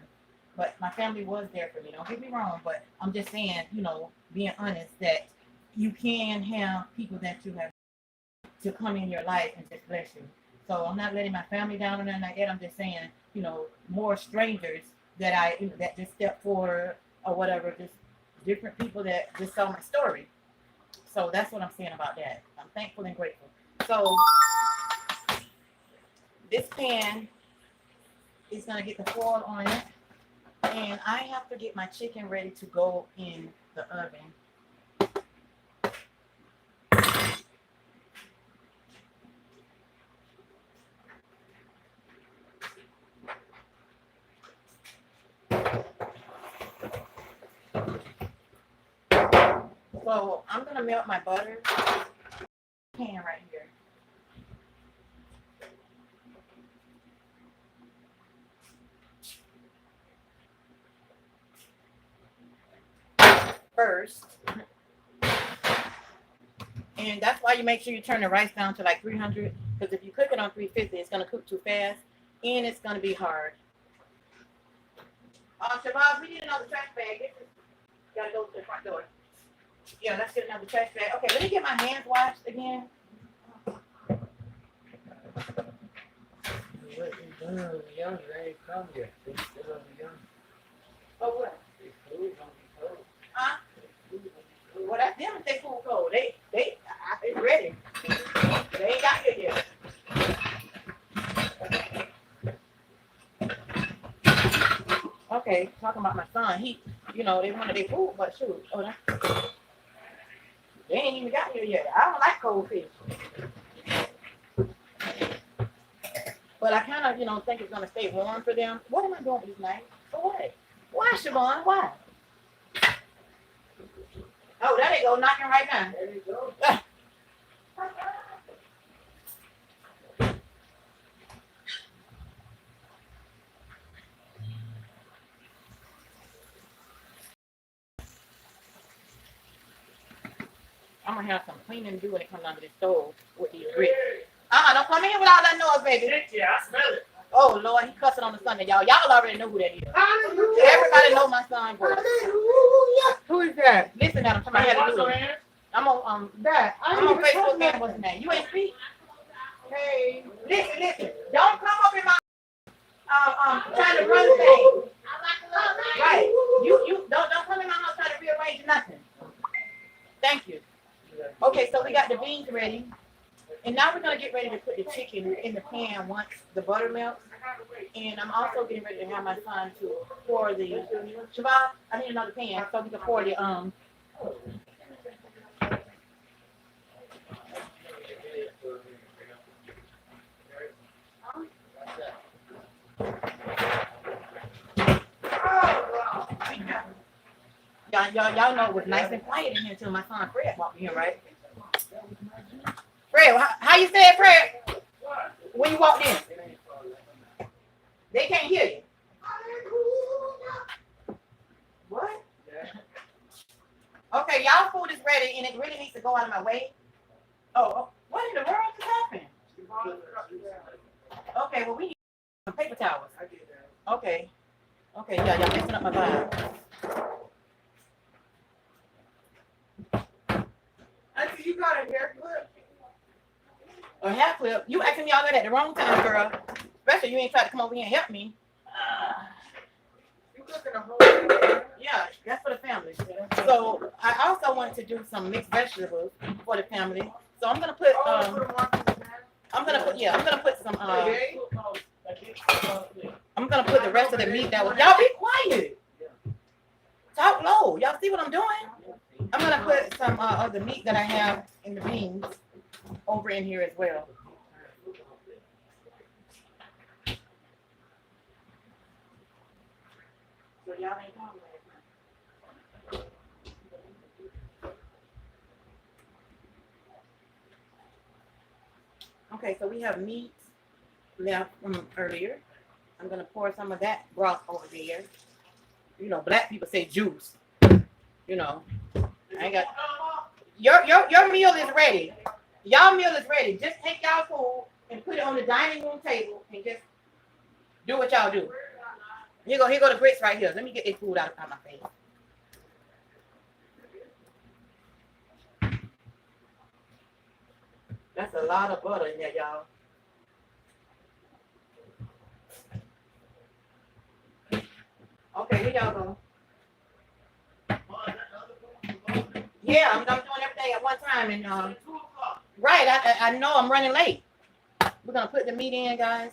S1: But my family was there for me. Don't get me wrong, but I'm just saying, you know, being honest, that you can have people that you have to come in your life and just bless you. So I'm not letting my family down or nothing like that. I'm just saying, you know, more strangers that just stepped forward or whatever, just different people that just saw my story. So that's what I'm saying about that. I'm thankful and grateful. So this pan is gonna get the foil on it, and I have to get my chicken ready to go in the oven. So I'm gonna melt my butter pan right here. First, and that's why you make sure you turn the rice down to like 300, because if you cook it on 350, it's gonna cook too fast and it's gonna be hard. Shabazz, we need another trash bag. This is, gotta go to the front door. Yeah, let's get another trash bag. Okay, let me get my hands washed again.
S2: What you doing over young? They ain't come yet. They still over young.
S1: Oh, what?
S2: They food gonna be cold.
S1: Huh?
S2: Food gonna be cold.
S1: Well, that's them if they food cold. They ready. They ain't got here yet. Okay, talking about my son. He, you know, they wanted their food, but shoot. Oh, they ain't even got here yet. I don't like cold fish. But I kind of, you know, think it's going to stay warm for them. What am I doing with this knife? For what? Why, Siobhan? Why? Oh, there they go, knocking right now.
S2: There you go.
S1: I'm going to have some cleaning to do when it comes under the stove with these bricks. Don't come in here with all that noise, baby.
S2: Yeah, I smell it.
S1: Oh, Lord, he cussing on the Sunday, y'all. Y'all already know who that is.
S2: Hallelujah.
S1: Everybody know my son voice.
S2: Hallelujah. Who is that?
S1: Listen at him. Somebody had to do it. I'm on
S2: That.
S1: I'm on Facebook and what's his name? You ain't speak?
S2: Hey.
S1: Listen. Don't come up in my trying to run things. Right. You don't come in my house trying to rearrange nothing. Thank you. Okay, so we got the beans ready. And now we're gonna get ready to put the chicken in the pan once the butter melts. And I'm also getting ready to have my son to pour the Shabbat. I need another pan so we can pour the Y'all know it was nice and quiet in here until my son Fred walked in, right? Fred, how you say it, Fred? When you walked in? They can't hear you. What? Okay, y'all food is ready and it really needs to go out of my way. Oh, what in the world just happened? Okay, well we need some paper towels. Okay, yeah, y'all messing up my vibe.
S2: Auntie, you got a hair clip?
S1: A hair clip? You asking me all that at the wrong time, girl. Especially you ain't tried to come over here and help me.
S2: You cooking a whole thing?
S1: Yeah, that's for the family. So I also wanted to do some mixed vegetables for the family. So I'm gonna put I'm gonna put some I'm gonna put the rest of the meat that was y'all be quiet. Talk low. Y'all see what I'm doing? I'm gonna put some of the meat that I have in the beans over in here as well. but y'all ain't talking last night. Okay, so we have meat left from earlier. I'm gonna pour some of that broth over there. You know, black people say juice. You know, I ain't got your meal is ready. Y'all meal is ready. Just take y'all food and put it on the dining room table and just do what y'all do. Here go the grits right here. Let me get this food out of my face. That's a lot of butter in there, y'all. Okay, here y'all go. Yeah, I'm doing everything at one time, and right, I know I'm running late. We're gonna put the meat in, guys.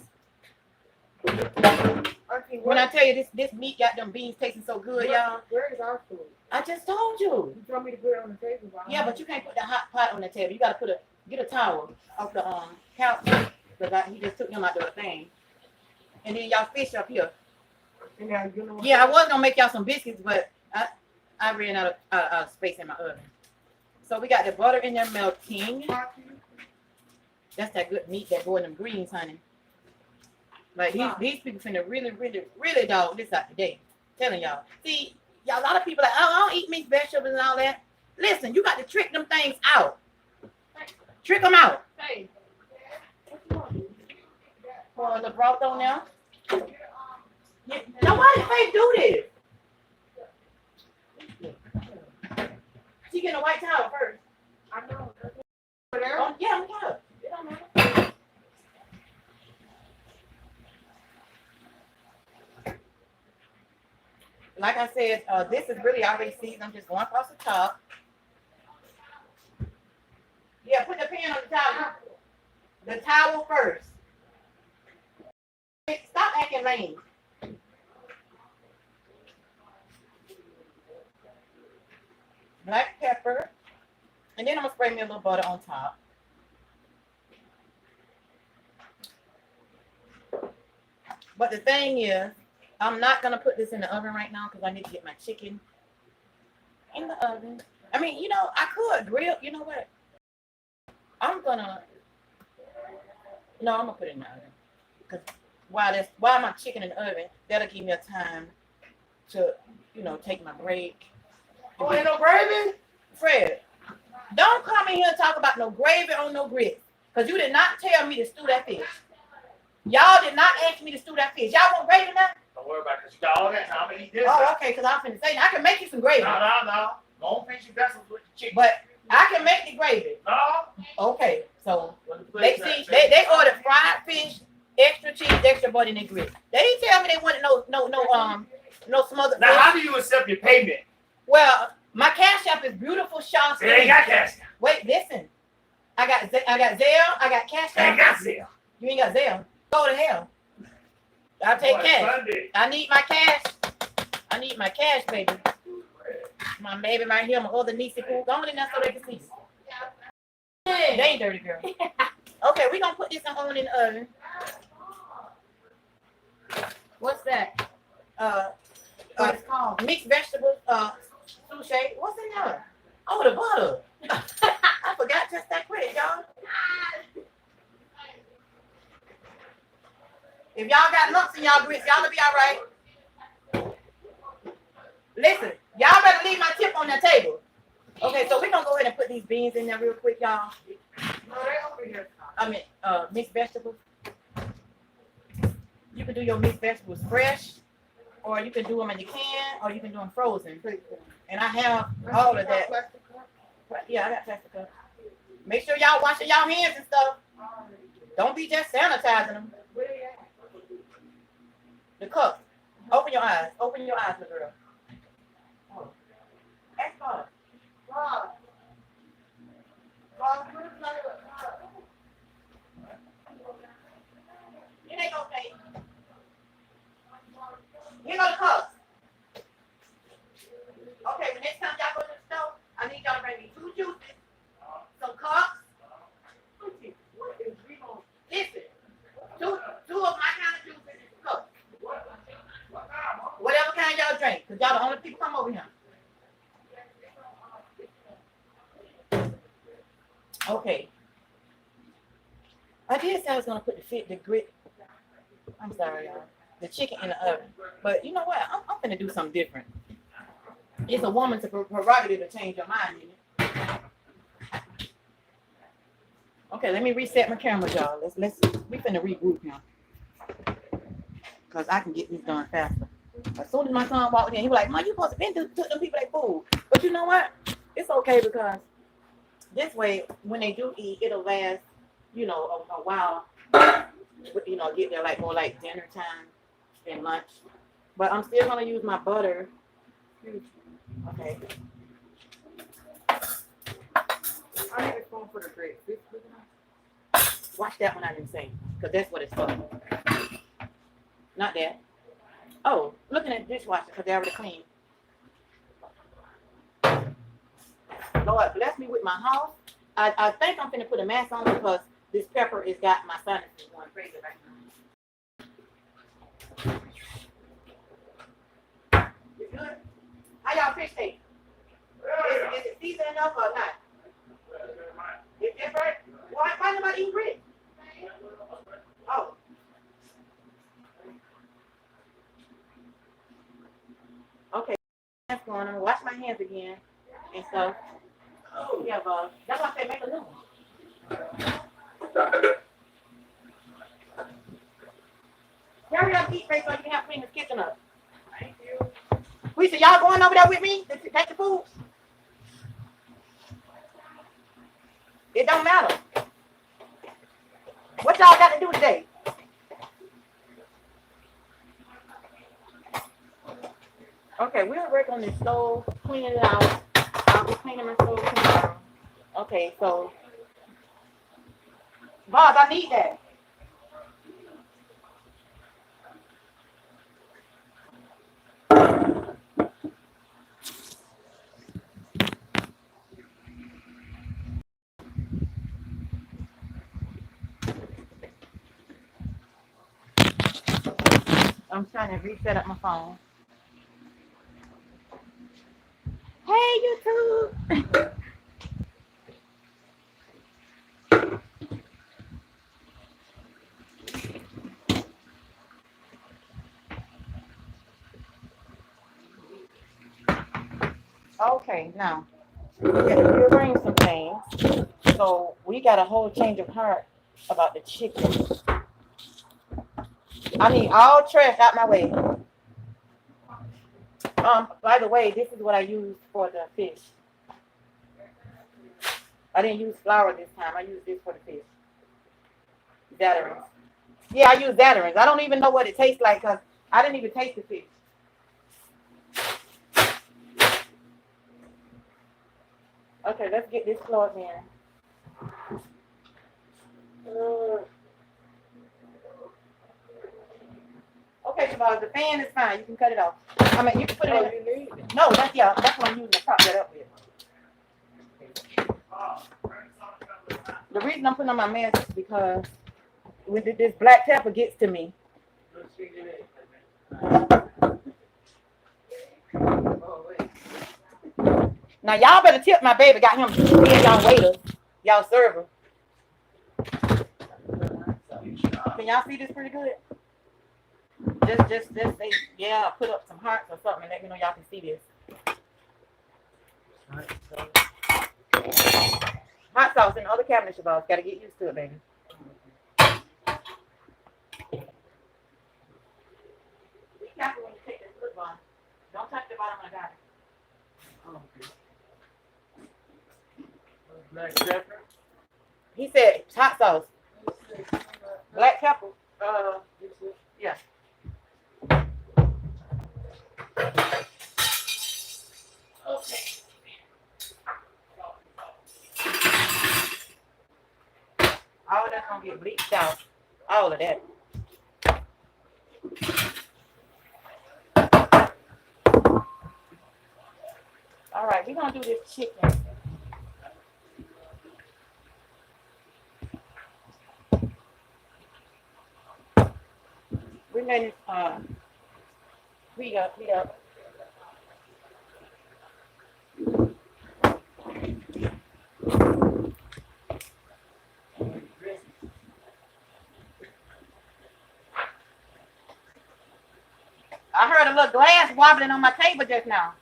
S1: When I tell you this meat got them beans tasting so good, y'all.
S2: Where is our food?
S1: I just told you.
S2: You told me to put it on the table.
S1: Yeah, but you can't put the hot pot on the table. You gotta get a towel off the couch because he just took them out the thing. And then y'all fish up here. Yeah, I was gonna make y'all some biscuits, but I ran out of space in my oven. So we got the butter in there melting. That's that good meat that go in them greens, honey. Like these people finna really dog this out today. Telling y'all. See, y'all, a lot of people like, oh, I don't eat mixed vegetables and all that. Listen, you got to trick them things out. Trick them out.
S2: Hey.
S1: Pour the broth on now. Now why did Faye do this? She getting a white towel first.
S2: I know.
S1: Oh, yeah, I'm good. It don't matter. Like I said, this is really already seasoned. I'm just going across the top. Yeah, put the pan on the towel. The towel first. Stop acting lame. Black pepper. And then I'm going to spray me a little butter on top. But the thing is, I'm not going to put this in the oven right now because I need to get my chicken in the oven. I mean, you know, I could grill. You know what? I'm going to put it in the oven. Because while my chicken in the oven, that'll give me a time to, you know, take my break.
S2: Oh, ain't no gravy?
S1: Fred, don't come in here and talk about no gravy on no grits. Because you did not tell me to stew that fish. Y'all did not ask me to stew that fish. Y'all want gravy now?
S2: Don't worry about it, because you got all that time and eat this.
S1: Oh, okay, because I'm finna say, I can make you some gravy.
S2: No. Don't finish your vessels with the chicken.
S1: But I can make the gravy.
S2: No.
S1: Okay, so they ordered fried fish, extra cheese, extra butter in their grits. They didn't tell me they wanted no smothered
S2: Now,
S1: fish.
S2: how do you accept your payment?
S1: Well, my cash app is beautiful Shaw.
S2: It ain't got cash.
S1: Wait, listen. I got Zelle. I got cash app.
S2: Ain't got Zelle.
S1: You ain't got Zelle. Go to hell. I'll take cash.
S2: Sunday.
S1: I need my cash. I need my cash, baby. My baby right here, my other niece and poo. Go on in there so they can see. They ain't dirty, girl. Okay, we're going to put this on in the oven. What's that? What it's called? Mixed vegetables, sushi. What's in there? Oh, the butter. I forgot just that quick, y'all. If y'all got lumps in y'all grits, y'all will be all right. Listen, y'all better leave my tip on the table. Okay, so we're going to go ahead and put these beans in there real quick, y'all.
S2: No, they over here.
S1: I mean, mixed vegetables. You can do your mixed vegetables fresh, or you can do them in the can, or you can do them frozen. And I have all of that. Yeah, I got plastic cups. Make sure y'all washing y'all hands and stuff. Don't be just sanitizing them. The cup. Open your eyes. Open your eyes, little girl. Oh. Ask God. Here they go, Kate. Here go the cups. Okay, the next time y'all go to the store, I need y'all to bring me 2 juices, some cups. Listen, two of my kind of juices and some cups. Whatever kind y'all drink? Because y'all the only people come over here. Okay. I did say I was gonna put the grit. I'm sorry, y'all. The chicken in the oven. But you know what? I'm gonna do something different. It's a woman's prerogative to change your mind, isn't it? Okay, let me reset my camera, y'all. We finna regroup now. Cause I can get this done faster. As soon as my son walked in, he was like, "Mom, you supposed to been to them people their food." But you know what? It's okay because this way, when they do eat, it'll last, you know, a while. You know, get there like more like dinner time than lunch. But I'm still gonna use my butter. Okay.
S2: I need a phone for the grapes.
S1: Watch that one I didn't say, because that's what it's for. Not that. Oh, looking at the dishwasher because they already clean. Lord, bless me with my house. I think I'm finna put a mask on because this pepper has got my sinuses going crazy right now. You good? How y'all fish taste? Is it seasoned enough or not? It's different? Why nobody eat grits? Oh. Okay. That's going on. Wash my hands again and stuff. Yeah, but that's why I say make a new one. Hurry up, eat face so you can have clean this kitchen up. Thank you. We said y'all going over there with me to take the food? It don't matter. What y'all got to do today? Okay, we'll work on this stove, clean it out. I'll be cleaning my stove tomorrow. Okay, so Bob, I need that. I'm trying to reset up my phone. Hey, YouTube. Okay, now we got to rearrange some things. So we got a whole change of heart about the chicken. I need all trash out my way. By the way, this is what I used for the fish. I didn't use flour this time. I used this for the fish. Zatarins. Yeah, I use Zatarins. I don't even know what it tastes like because I didn't even taste the fish. Okay, let's get this plugged in. Okay, Shabazz, the fan is fine. You can cut it off. I mean, you can put it in. No, that's what I'm using to prop that up with. The reason I'm putting on my mask is because when this black pepper gets to me. Now y'all better tip my baby. Got him being y'all waiter, y'all server. Can y'all see this pretty good? Just say, yeah, put up some hearts or something and let me know y'all can see this. Hot sauce in the other cabinet, Shabazz. Gotta get used to it, baby. Be careful when you take this flip on. Don't touch the bottom of the guy.
S2: Black pepper.
S1: He said hot sauce. Black pepper. Yeah. Okay. All that's gonna get bleached out. All of that. All right, we're gonna do this chicken. We're letting heat up. heard a little glass wobbling on my table just now.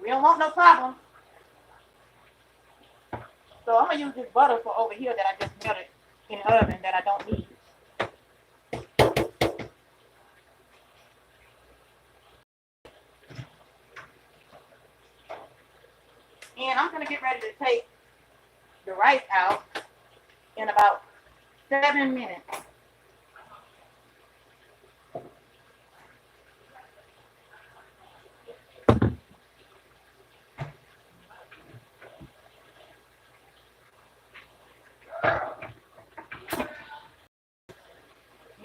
S1: We don't want no problem. So I'm gonna use this butter for over here that I just melted in the oven that I don't need. And I'm gonna get ready to take the rice out in about 7 minutes.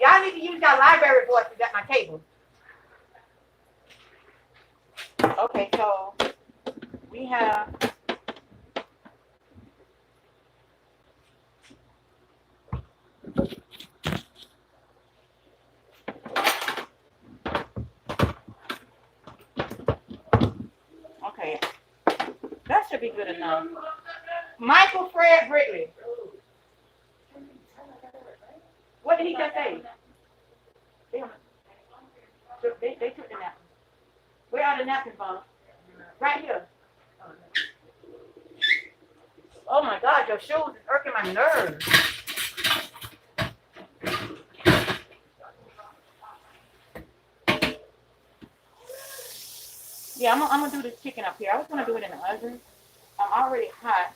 S1: Y'all need to use your library board to get my cable. Okay, so we have okay, that should be good enough. Michael Fred Britley. What did he just say? They took the napkin. Where are the napkins, Bob? Right here. Oh my God, your shoes is irking my nerves. Yeah, I'm gonna do this chicken up here. I was gonna do it in the oven. I'm already hot.